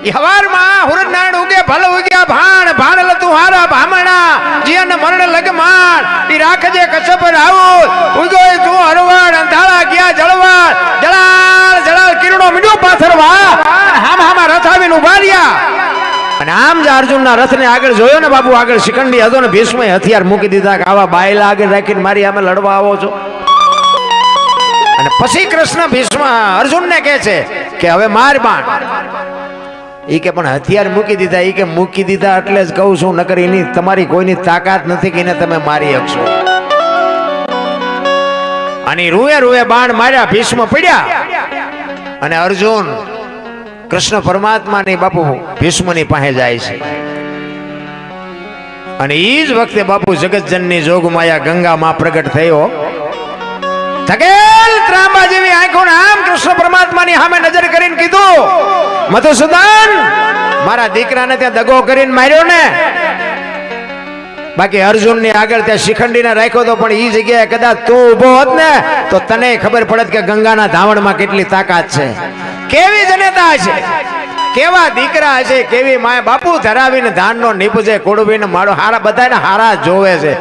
હવારમાં હુરનાણ ઉગે ભલ ઉગ્યા ભાણ ભાણ લતું હારા ભામણા જીયન મરણ લગમાણ ઈ રાખજે કચ્છપ રાવું ઉગોય તું હરવાડ અંધાળા ગયા જળવાડ જળાલ જળાલ કિરણો મીડો પાથરવા હામ હામા રથ આવીને ઉભા રહ્યા અને આમ જ અર્જુનના રથને આગળ જોયો ને બાપુ આગળ શિખંડી હતો ને ભીષ્મએ હથિયાર મૂકી દીધા કે આવા બાયલા આગળ રાખીને મારી સામે લડવા આવો છો અને પછી કૃષ્ણ ભીષ્મ અર્જુનને કહે છે કે હવે માર બાણ ઈ કે પણ હથિયાર મૂકી દીધા ઈ કે મૂકી દીધા એટલે જ કહું છું નકર એની તમારી કોઈની તાકાત નથી કે એને તમે મારી શકશો અને રૂએ રૂએ બાણ માર્યા ભીષ્મ પડ્યા અને અર્જુન કૃષ્ણ પરમાત્માની બાપુ ભીષ્મની પાસે જાય છે અને ઈ જ વખતે બાપુ જગતજનની જોગમાયા ગંગા માં પ્રગટ થયો થકેલ ત્રાંબા જેવી આંખો આમ કૃષ્ણ પરમાત્માની સામે નજર કરીને કીધું મધુસૂદન મારા દીકરાને ત્યાં દગો કરીને માર્યો ને બાકી અર્જુનની આગળ ત્યાં શિખંડીને રાખ્યો તો પણ ઈ જગ્યાએ કદાચ તું ઊભો હોત ને તો તને ખબર પડત કે ગંગાના ધાવણમાં કેટલી તાકાત છે કેવી જનેતા છે કેવા દીકરા છે કેવી માય બાપુ ધરાવીને ધાનનો નીપજે કોડવીને માળો હારા બધાને હારા જોવે છે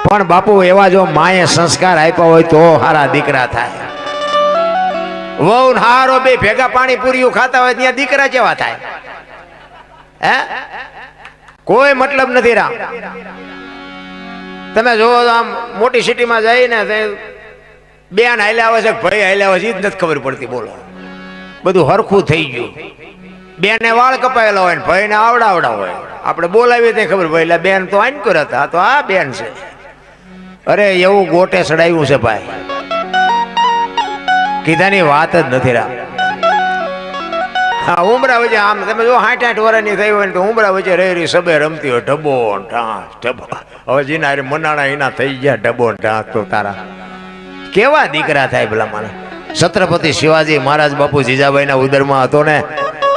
પણ બાપુ એવા જો માએ સંસ્કાર આપ્યા હોય તો હારા દીકરા થાય વહુ હારો બે ભેગા પાણી પૂરીયું ખાતા હોય ત્યાં દીકરા કેવા થાય હે કોઈ મતલબ નથી રામ તમે જોવો તો આમ મોટી સિટીમાં જઈને બેન હાલ્યા આવે છે ભાઈ હાલ્યા આવે છે એ જ નથી ખબર પડતી બોલો બધું હરખું થઈ ગયું બેને વાળ કપાયેલા હોય ને ભાઈ ને આવડા હોય આપણે બોલાવીએ ત્યાં ખબર ભાઈ એટલે બેન તો આન કર્યા હતા તો આ બેન છે અરે એવું ગોટે ચડાવ્યું છે ભાઈ કીધાની વાત જ નથી રામ હા ઉમરા વચ્ચે આમ તમે જો 60-60 વર્ષની થઈ હોય ને તો ઉમરા વચ્ચે રહી સબે રમતી હોય ઢબો ઢાંસ ઢબો હવે જીના મનાણા એના થઈ ગયા ઢબો ઢાંસ તો તારા કેવા દીકરા થાય ભલા મને છત્રપતિ શિવાજી મહારાજ બાપુ જીજાબાઈના ઉદરમાં હતો ને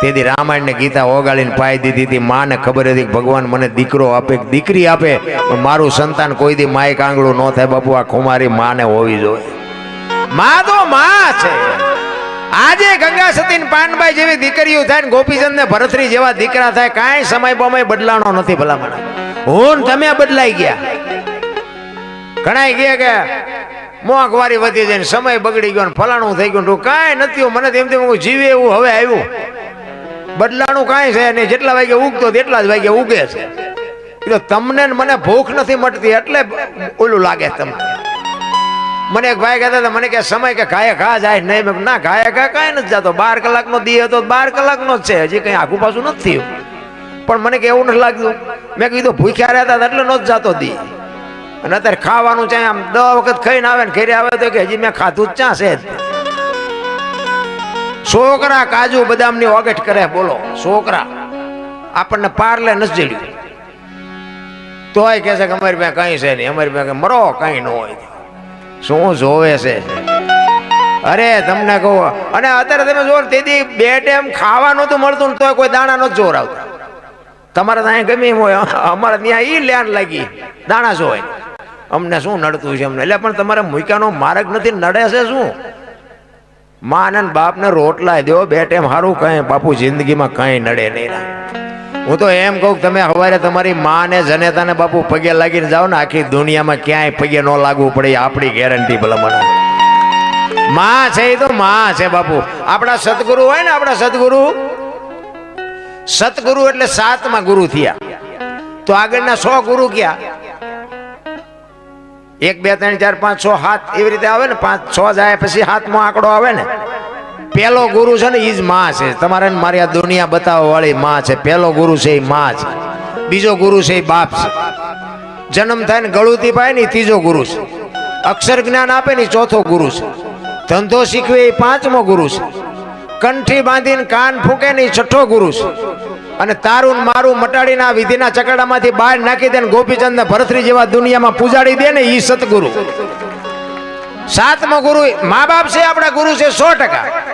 તેથી રામાયણ ને ગીતા ઓગાળીને પાઈ દીધી હતી માને ખબર હતી કે ભગવાન મને દીકરો આપે દીકરી આપે પણ મારું સંતાન કોઈ દી માય કાંગળું ન થાય બાપુ આ ખુમારી માને હોવી જોઈએ માં તો માં છે આજે ગંગા સતી પાનબાઈ જેવી દીકરીઓ થાય ને ગોપીચંદ ને ભરતરી જેવા દીકરા થાય કાંઈ સમય બમય બદલાણો નથી ભલા મને હું તમે બદલાઈ ગયા ઘણા ગયા કે મોંઘવારી વધી જાય સમય બગડી ગયો ફલાણું થઈ ગયું કાંઈ નથી મને તેમ જીવે એવું હવે આવ્યું બદલાણું કાંઈ છે નહીં જેટલા વાગે ઉગતો તેટલા જ વાગે ઉગે છે તમને મને ભૂખ નથી મટતી એટલે ઓલું લાગે તમને મને એક ભાઈ કહેતા હતા મને કે સમય કે ઘાયે ઘા જાય નહીં મેં ના ઘાયે ઘા કાંઈ નથી જતો 12 કલાકનો દી હતો 12 કલાકનો જ છે હજી કંઈ આખું પાછું નથી થયું પણ મને કે એવું નથી લાગતું મેં કીધું ભૂખ્યા રહેતા એટલે ન જ જતો દી અને અત્યારે ખાવાનું ચાહે આમ 10 વખત ખાઈને આવે ને ઘરે આવે તો કે હજી મેં ખાધું જ ચા છે છોકરા કાજુ બદામની ઓગટ કરે બોલો છોકરા આપણને પારલે નથી જડ્યું તોય કહે છે કે અમારી પાસે કઈ છે નહીં અમારી પાસે મરો કઈ ન હોય શું જોવે છે અરે તમને કહું અને અત્યારે તમે જો તેથી 2 ટાઈમ ખાવાનું તો મળતું ને તોય કોઈ દાણા ન જોર આવતા તમારે ત્યાં ગમે એમ હોય અમારે ત્યાં ઈ લેન લાગી દાણા જો હોય અમને શું નડતું છે અમને એટલે પણ તમારે મૂક્યાનો માર્ગ નથી નડે છે શું માં ને બાપ ને રોટલા દો 2 ટાઈમ સારું કઈ બાપુ જિંદગીમાં કઈ નડે નહીં હું તો એમ કહું તમે સવારે તમારી માં ને જનેતાને બાપુ પગે લાગીને જાઓ ને આખી દુનિયામાં ક્યાંય પગે ન લાગવું પડે આપણી ગેરંટી ભલામણ માં છે એ તો માં છે બાપુ આપણા સદગુરુ હોય ને આપણા સતગુરુ એટલે 7મા ગુરુ થયા તો આગળના 100 ગુરુ ક્યાં 1 2 3 4 5 6 7 એવી રીતે આવે ને 5 6 જાય પછી 7મો આંકડો આવે ને પેલો ગુરુ છે ને ઈ જ માં છે તમારે મારી આ દુનિયા બતાવવા વાળી માં છે પેલો ગુરુ છે એ માં છે બીજો ગુરુ છે એ બાપ છે જન્મ થાય ને ગળુતી પાય ને ત્રીજો ગુરુ છે અક્ષર જ્ઞાન આપે ને 4થો ગુરુ છે ધંધો શીખવે એ 5મો ગુરુ છે કંઠી બાંધીને કાન ફૂકે ને 6થો ગુરુ છે અને તારું મારું મટાડીને આ વિધિના ચકડામાંથી બહાર નાખી દે ને ગોપીચંદ ને ભરતરી જેવા દુનિયામાં પૂજાડી દે ને ઈ સતગુરુ 7મો ગુરુ મા બાપ છે આપણા ગુરુ છે 100%.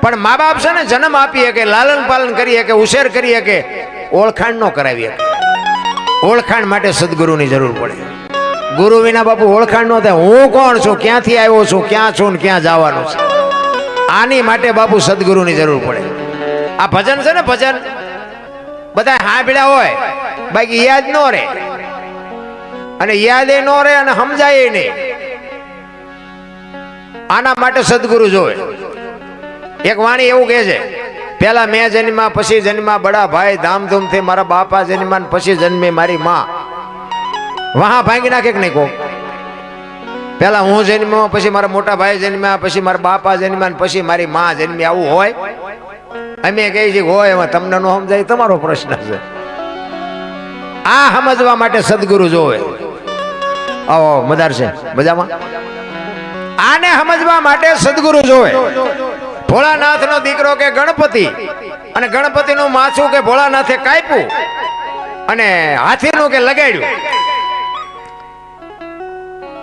પણ મા બાપ છે ને જન્મ આપી શકે લાલન પાલન કરી શકે ઉછેર કરી શકે ઓળખાણ ન કરાવી શકે ઓળખાણ માટે સદગુરુની જરૂર પડે ગુરુ વિના બાપુ ઓળખાણ ન થાય હું કોણ છું ક્યાંથી આવ્યો છું ક્યાં છું ને ક્યાં જવાનું છે આની માટે બાપુ સદગુરુની જરૂર પડે આ ભજન છે ને ભજન બધા સાંભળ્યા હોય બાકી યાદ ન રહે, અને યાદ ન રહે અને સમજાય નહીં. આના માટે સદગુરુ જોવે. એક વાણી એવું કહે છે, પેલા મેં જન્મ્યા પછી જન્મ્યા બડા ભાઈ, ધામધૂમથી મારા બાપા જન્મ્યા પછી જન્મી મારી માં. વહા ભાંગી નાખે કે નહીં કહો? પેલા હું જન્મ્યો પછી મારા મોટા ભાઈ જન્મ્યા પછી મારા બાપા જન્મ્યા પછી મારી માં જન્મી, આવું હોય? અમે કહીએ છીએ હોય, એમાં તમને ન સમજાય તમારો પ્રશ્ન છે. આ સમજવા માટે સદગુરુ જોવે. આવો મદાર છે મજામાં. આને સમજવા માટે સદગુરુ જોવે. ભોળાનાથ નો દીકરો કે ગણપતિ, અને ગણપતિ નું માથું કે ભોળાનાથે કાપ્યું, અને હાથી નું કે લગાડ્યું.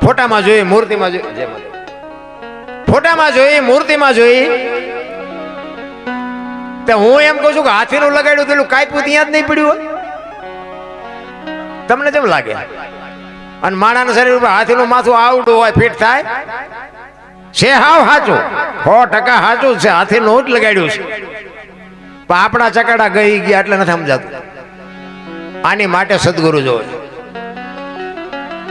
ફોટામાં જોઈ, મૂર્તિમાં જોઈ, ફોટામાં જોઈ, મૂર્તિમાં જોઈ. હું એમ કહું છું કે હાથી નું લગાડ્યું પેલું કાપ્યું ત્યાં જ નહીં પડ્યું હોય? તમને કેમ લાગે? અને માણાના શરીર ઉપર હાથી નું માથું આવડું હોય, ફિટ થાય છે? હાવ સાચું, 100% સાચું છે. હાથી નું જ લગાડ્યું છે, પણ આપણા ચકાડા ગઈ ગયા એટલે નથી સમજાતું. આની માટે સદગુરુ જોવે.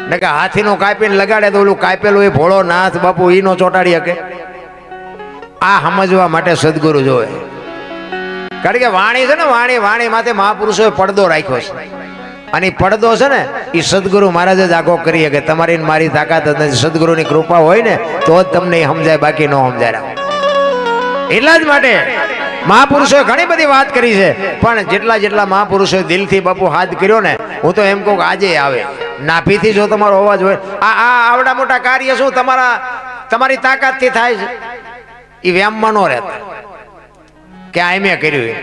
ને કે હાથી નું કાપીને લગાડે તો ઓલું કાપેલું એ ભોળો નાથ બાપુ ઈ નો ચોટાડી શકે. આ સમજવા માટે સદગુરુ જોવે. કારણ કે વાણી છે ને, વાણી માથે મહાપુરુષોએ પડદો રાખ્યો છે, અને પડદો છે ને એ સદગુરુ મહારાજ જ આગો કરીએ કે તમારી મારી તાકાત નથી. સદગુરુની કૃપા હોય ને તો જ તમને સમજાય, બાકી ન સમજાય. એટલા જ માટે મહાપુરુષોએ ઘણી બધી વાત કરી છે, પણ જેટલા મહાપુરુષોએ દિલથી બાપુ હાથ કર્યો ને, હું તો એમ કહું કે આજે આવે. નાભીથી જો તમારો અવાજ હોય, આ આવડા મોટા કાર્ય શું તમારી તાકાતથી થાય છે? એ વ્યામમાં ન રહેતા કે આ મેં કર્યું.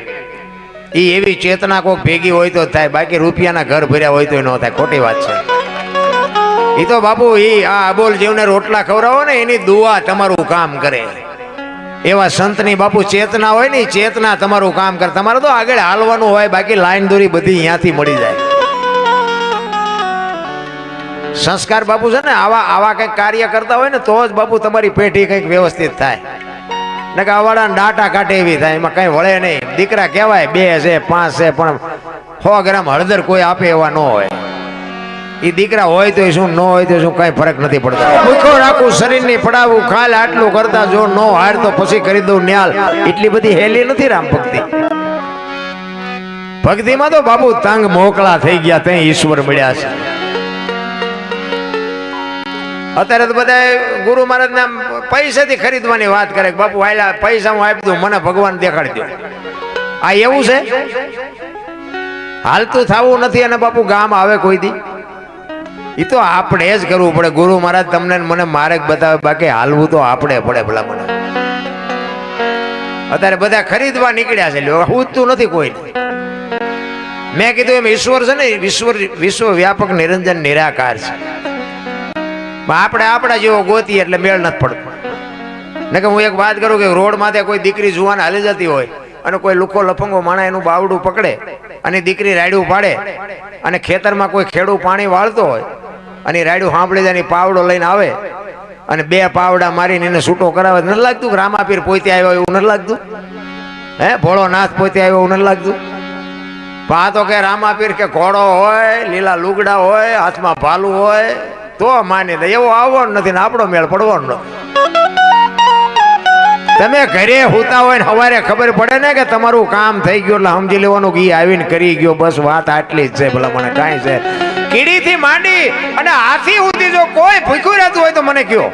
એ એવી ચેતના કોઈક ભેગી હોય તો થાય, બાકી રૂપિયાના ઘર ભર્યા હોય તો ન થાય. ખોટી વાત છે. એ તો બાપુ આ અબોલ જીવને રોટલા ખવડાવો ને એની દુઆ તમારું કામ કરે. એવા સંતની બાપુ ચેતના હોય ને, ચેતના તમારું કામ કરે. તમારે તો આગળ હાલવાનું હોય, બાકી લાઈન દોરી બધી અહીંયાથી મળી જાય. સંસ્કાર બાપુ છે ને, આવા કંઈક કાર્ય કરતા હોય ને તો જ બાપુ તમારી પેઢી કંઈક વ્યવસ્થિત થાય. ને કે અવાડાને ડાટા કાઢે એવી થાય, એમાં કઈ વળે નહીં. દીકરા કહેવાય 2 છે 5 છે, પણ 100 ગ્રામ હળદર કોઈ આપે એવા ન હોય. એ દીકરા હોય તો શું, ન હોય તો શું, કઈ ફરક નથી પડતો. ભૂખો રાખું શરીરની પડાવું, ખાલ આટલું કરતા જો ન હાર તો પછી કરી દઉં ન્યાલ. એટલી બધી હેલી નથી રામ ભક્તિ. ભક્તિમાં તો બાપુ તંગ મોકળા થઈ ગયા, ત્યાં ઈશ્વર મળ્યા છે. અત્યારે તો બધા ગુરુ મહારાજ ના પૈસાથી ખરીદવાની વાત કરે કે બાપુ આયલા પૈસા હું આપી દઉં, મને ભગવાન દેખાડી દો. આ એવું છે? હાલતું થવું નથી. અને બાપુ ગામ આવે કોઈ દી? એ તો આપણે જ કરવું પડે. ગુરુ મહારાજ તમને મને માર્ગ બતાવે, બાકી હાલવું તો આપણે પડે. ભલા મને અત્યારે બધા ખરીદવા નીકળ્યા છે, પૂછતું નથી કોઈ. મેં કીધું એમ ઈશ્વર છે ને, વિશ્વ વ્યાપક નિરંજન નિરાકાર છે. આપણે આપણા જેવો ગોતી એટલે મેળ નથી પડતો. ને કે હું એક વાત કરું કે રોડ માથે કોઈ દીકરી જુવાન હાલી જતી હોય, અને કોઈ લુખો લફંગો માણા એનું બાવડું પકડે અને દીકરી રાયડું પાડે, અને ખેતરમાં કોઈ ખેડૂ પાણી વાળતો હોય અને રાયડું સાંભળી જાય, પાવડો લઈને આવે અને 2 પાવડા મારીને એને છૂટો કરાવે. નથી લાગતું કે રામાપીર પોતે આવ્યો એવું નથી લાગતું? હે, ભોળો નાથ પોતે આવ્યો એવું નથી લાગતું? પા તો કે રામાપીર કે ઘોડો હોય, લીલા લુગડા હોય, હાથમાં ભાલું હોય તો માની દે. એવો આવવાનો નથી ને આપણો મેળ પડવાનો નથી. તમે ઘરે હોતા હોય ને સવારે ખબર પડે ને કે તમારું કામ થઈ ગયું એટલે સમજી લેવાનું કે આવીને કરી ગયો. બસ વાત આટલી જ છે. ભલા મને કાંઈ છે કીડીથી માંડી અને હાથી સુધી જો કોઈ ભૂખ્યું રહેતું હોય તો મને કયો.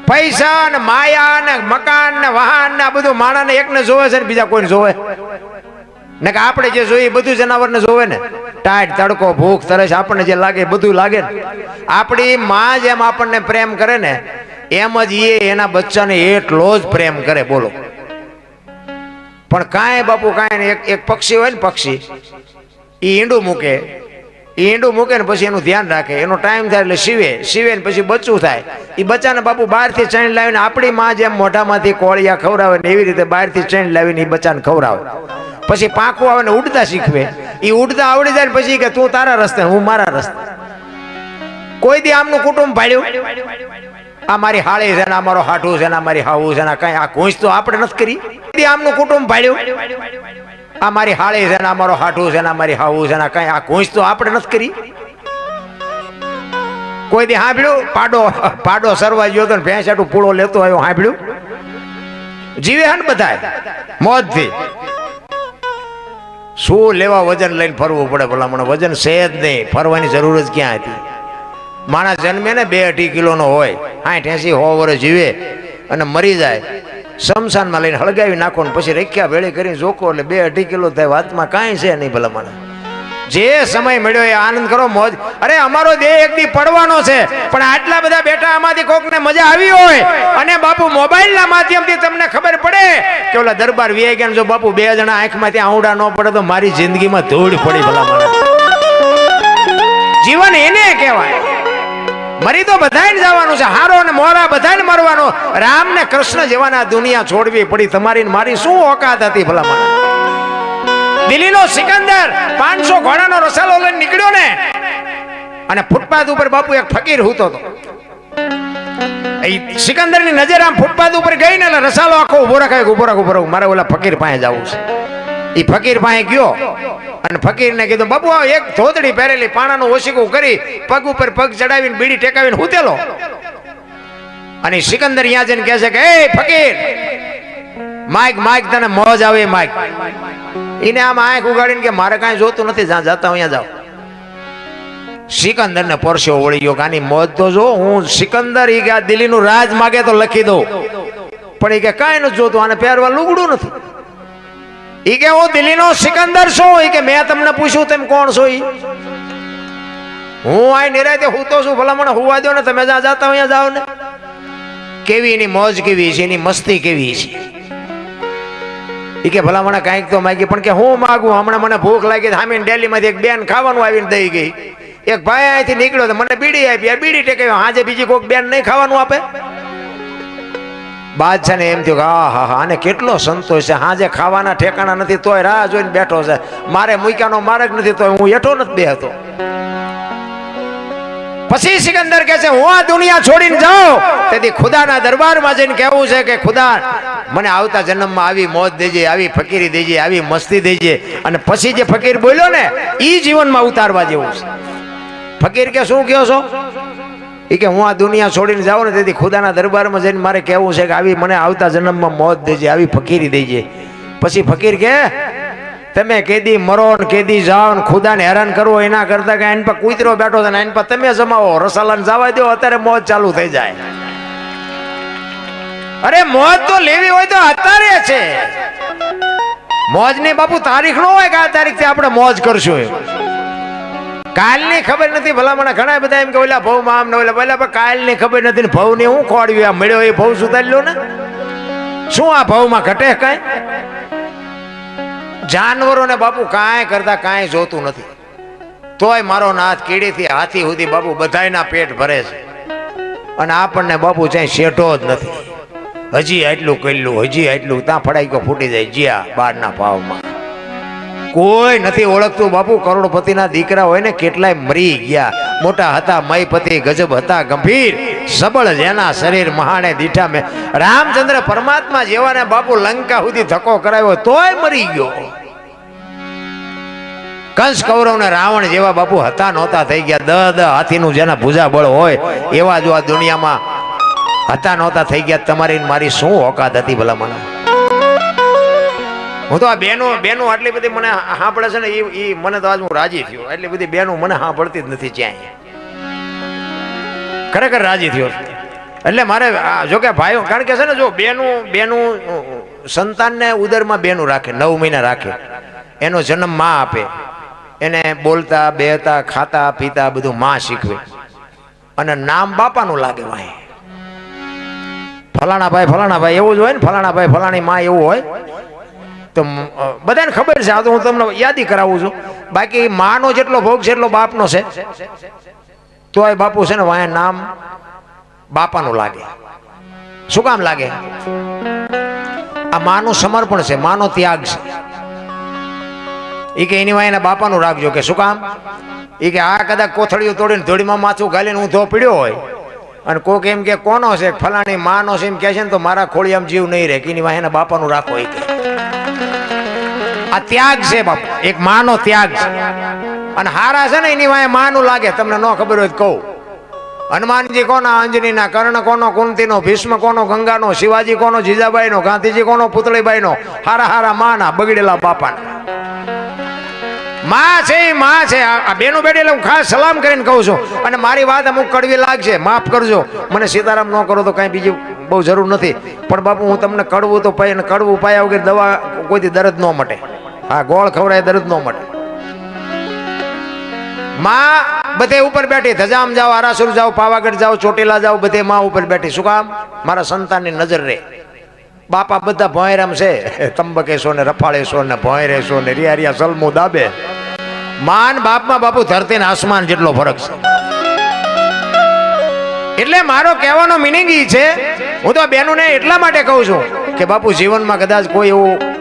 પૈસા ને માયા ને મકાન ને વાહન ને આ બધું માણસને એકને જોવે છે ને બીજા કોઈને જોવે ને? કે આપણે જે જોઈએ બધું જનાવરને જોવે ને. ટાઈટ તડકો ભૂખ તરસ આપણને જે લાગે બધું લાગે ને. આપણી માં જેમ આપણને પ્રેમ કરે ને એમ જ એના બચ્ચાને એટલો જ પ્રેમ કરે. બોલો. પણ કાંઈ બાપુ કાંઈ એક પક્ષી હોય ને, પક્ષી એ ઈંડું મૂકે, ને પછી એનું ધ્યાન રાખે, એનો ટાઈમ થાય એટલે સીવે ને પછી બચ્ચું થાય. એ બચ્ચાને બાપુ બહારથી ચણ લાવીને આપણી માં જેમ મોઢામાંથી કોળિયા ખવડાવે ને એવી રીતે બહારથી ચણ લાવીને એ બચ્ચાને ખવડાવે. પછી પાંખું આવે ને ઉડતા શીખવે. એ ઉડતા આવડી જાય ને પછી કે તું તારા રસ્તે હું મારા રસ્તે. કોઈ દી આમનું કુટુંબ ભાડ્યું? આ મારી હાળી છે ને આ મારો હાઠું છે ને આ મારી હાવું છે ને કઈ આ ઘૂંચ તો આપણે નથી કરી. આમનું કુટુંબ ભાડ્યું. આ મારી હાળી છે ને આ મારો હાઠું છે ને આ મારી હાવું છે ને કઈ આ ઘૂંચ તો આપણે નથી કરી. કોઈ દી સાંભળ્યું પાડો સરવા ગયો તો ભેંસાટું પૂળો લેતો આવ્યો સાંભળ્યું? જીવે હન બધા મોજથી. શું લેવા વજન લઈને ફરવું પડે ભલામણ? વજન છે જ નહીં, ફરવાની જરૂર જ ક્યાં હતી? માણસ જન્મે ને 2-2.5 કિલોનો હોય, 60-80-100 વર્ષ જીવે અને મરી જાય, શમશાનમાં લઈને હળગાવી નાખો ને પછી રખ્યા ભેળી કરીને જોકો એટલે 2-2.5 કિલો થાય. વાતમાં કાંઈ છે નહીં ભલામણ. જે સમય મળ્યો એ આનંદ કરો, મોજ. અરે અમારો દેહ એક દી પડવાનો છે, પણ આટલા બધા બેઠા આમાંથી કોકને મજા આવી હોય અને બાપુ મોબાઈલના માધ્યમથી તમને ખબર પડે કે ઓલા દરબાર વી ગયા, જો બાપુ 2 જણા આંખમાંથી આંવડા ન પડે તો મારી જિંદગીમાં ધૂળ પડી ભલામણ. જીવન એને કહેવાય. મરી તો બધાને જવાનું છે, હારો અને મોરા બધાને મરવાનો. રામ ને કૃષ્ણ જેવાના દુનિયા છોડવી પડી. તમારી મારી શું ઓકાત હતી ભલામણ? દિલ્હીનો સિકંદર 500 ઘોડાનો રસાલો લઈને નીકળ્યો ને, અને ફૂટપાથ ઉપર બાપુ એક ફકીર હૂતો હતો. સિકંદરની નજર આમ ફૂટપાથ ઉપર ગઈ ને એટલે રસાલો આખો ઉભો રાખ, મારે ઓલા ફકીર પાસે જવું છે. એ ફકીર પાસે ગયો અને ફકીરને કીધું, બાપુ એક ધોતડી પહેરેલી પાણાનું ઓશીકું કરી પગ ઉપર પગ ચડાવીને બીડી ટેકાવીને હૂતેલો. અને સિકંદર અહીંયા જઈને કહે છે કે એ ફકીર, માઈક તને મોજ આવે માઈક. એને આમ આંખ ઉગાડીને કે મારે કાંઈ જોતું નથી, જ્યાં જતા અહીંયા જાઓ. સિકંદર ને પરસ્યો વળી ગયો કે આની મોજ તો જો. હું સિકંદર ઈ કે દિલ્હીનું રાજ માગે તો લખી દઉં, પણ ઈ કે કાંઈ નથી જોતું, આને પહેરવા લુગડું નથી. ઈ કે હું દિલ્હીનો સિકંદર છું. ઈ કે મેં તમને પૂછ્યું તેમ કોણ છો? ઈ હું આ નિરાતે હૂતો છું, ભલા મને હુવા દો ને, તમે જ્યાં જતા અહીંયા જાઓ ને. કેવી એની મોજ કેવી છે, એની મસ્તી કેવી છે. ઈ કે ભલા મને કાંઈક તો માગી, પણ કે હું માગું? હમણાં મને ભૂખ લાગી, હામીને ડેલીમાંથી એક બેન ખાવાનું આવીને દઈ ગઈ. એક ભાઈ અહીંથી નીકળ્યો તો મને બીડી આપી, આ બીડી ટેકાવી. હાજે બીજી કોઈક બેન નહીં ખાવાનું આપે? બાદશાહ ને એમ થયું કે હા આને કેટલો સંતોષ છે, હાજે ખાવાના ઠેકાણા નથી તોય રાહ જોઈને બેઠો છે. મારે મૂક્યાનો માર્ગ નથી તોય હું એઠો નથી બેહતો. પછી સિકંદર કહે છે, હું આ દુનિયા છોડીને જાઉં તેથી ખુદાના દરબારમાં જઈને કહેવું છે કે ખુદા મને આવતા જન્મમાં આવી મોજ દેજે, આવી ફકીરી દેજે, આવી મસ્તી દેજે. અને પછી જે ફકીર બોલ્યો ને એ જીવનમાં ઉતારવા જેવું છે. ફકીર કે શું કહો છો? એ કે હું આ દુનિયા છોડીને જાઉં ને તેથી ખુદાના દરબારમાં જઈને મારે કહેવું છે કે આવી મને આવતા જન્મમાં મોજ દેજે, આવી ફકીરી દેજે. પછી ફકીર કે તમે કેદી મરો ને કેદી જાઓ ને ખુદાને હેરાન કરવો એના કરતા કે એની પર કૂતરો બેઠો છે ને એની પર તમે જમાવો, રસાલાને જવા દો, અત્યારે મોજ ચાલુ થઈ જાય. અરે મોજ તો લેવી હોય તો અત્યારે છે. મોજ ની બાપુ તારીખ નો હોય કે આ તારીખથી આપણે મોજ કરશું. કાલની ખબર નથી ભલામણ. ઘણા બધા એમ કે ઓલા ભવમાં આમ ને ઓલા પેલા, પણ કાલની ખબર નથી ને ભવની હું ખોડવી. આ મળ્યો એ ભવ સુધારી લો ને. શું આ ભવમાં ઘટે કાંઈ? જાનવરોને બાપુ કાંઈ કરતા કાંઈ જોતું નથી, તોય મારો નાથ કીડીથી હાથી સુધી બાપુ બધાયના પેટ ભરે છે. અને આપણને બાપુ ચાઈ શેઠો જ નથી. હજી આટલું કરેલું, હજી આટલું, ત્યાં ફડાઈ ગયો ફૂટી જાય જ્યાં બારના ભાવમાં. કોઈ નથી ઓળખતું બાપુ. કરોડપતિના દીકરા હોય ને કેટલાય મરી ગયા. મોટા હતા મયપતિ, ગજબ હતા ગંભીર, સબળ જેના શરીર મહાણે દીઠા. મેં રામચંદ્ર પરમાત્મા જેવાને બાપુ લંકા સુધી ધક્કો કરાવ્યો તોય મરી ગયો. કંસ કૌરવ ને રાવણ જેવા બાપુ હતા નહોતા થઈ ગયા. દ હાથીનું જેના ભુજા બળ હોય એવા જો આ દુનિયામાં હતા નહોતા થઈ ગયા. તમારી મારી શું ઓકાત હતી ભલા મને? હું તો આ બેનો આટલી બધી મને સાંભળે છે ને એ મને તો આજ હું રાજી થયો. એટલી બધી બેનો મને સાંભળતી જ નથી ક્યાંય. ખરેખર રાજી થયો. એટલે મારે જો કે ભાઈઓ, કારણ કે છે ને જો બેનું સંતાનને ઉદરમાં બેનું રાખે, 9 મહિના રાખે, એનો જન્મ માં આપે, એને બોલતા બેહતા ખાતા પીતા બધું માં શીખવે, અને નામ બાપાનું લાગે. ભાઈ ફલાણા ભાઈ એવું જ હોય ને, ફલાણા ભાઈ ફલાણી માં એવું હોય. તો બધાને ખબર છે. આ તો હું તમને યાદી કરાવું છું. બાકી માનો જેટલો ભોગ છે એટલો બાપનો છે. તો એ બાપુ છે ને વાયા નામ બાપાનું લાગે. શું કામ લાગે? આ માનું સમર્પણ છે, માનો ત્યાગ છે. એ કે એની વાયના બાપાનું રાખજો. કે શું કામ? એ કે આ કદાચ કોથળીઓ તોડીને ધોળીમાં માથું ગાલીને ઊંધો પીડ્યો હોય અને કોક એમ કે કોનો છે ફલાણી માનો છે એમ કે છે ને તો મારા ખોળિયામાં જીવ નહીં રહે કે એના બાપાનું રાખો એ કે આ ત્યાગ છે બાપુ, એક માનો ત્યાગ છે. અને હારા છે ને એની વાંહે માનું લાગે. તમને ન ખબર હોય તો કહું, હનુમાનજી કોના, અંજનીના, કર્ણ કોનો, કુંતીનો, ભીષ્મ કોનો, ગંગાનો, શિવાજી કોનો, જીજાબાઈનો, ગાંધીજી કોનો, પુતળીબાઈનો. હારા હારા માના, બગડેલા બાપાના. માં છે એ માં છે. આ બેનું બેટી હું ખાસ સલામ કરીને કહું છું. અને મારી વાત અમુક કડવી લાગશે, માફ કરજો, મને સીતારામ ન કરો તો કઈ બીજી બહુ જરૂર નથી. પણ બાપુ હું તમને કડવું તો પાય ને કડવું પાયા વગર દવા કોઈથી દર્દ ન મટે. હા, ગોળ ખવડાય દર્દ ન મટે. માં બધે ઉપર બેઠી, ધજામ જાઓ, આરાસુર જાઓ, પાવાગઢ જાઓ, ચોટીલા જાઓ, બધે માં ઉપર બેઠી. શું કામ? મારા સંતાનની નજર રહે. બાપા બધા ભોંયરામ છે, તંબકેશો ને રફાળેશો ને ભોંયરેશો ને રિયા સલમું દાબે. માન બાપમાં બાપુ ધરતી ને આસમાન જેટલો ફરક છે. એટલે મારો કહેવાનો મિનિંગ ઈ છે, હું તો બેનુને એટલા માટે કહું છું કે બાપુ જીવનમાં કદાચ કોઈ એવું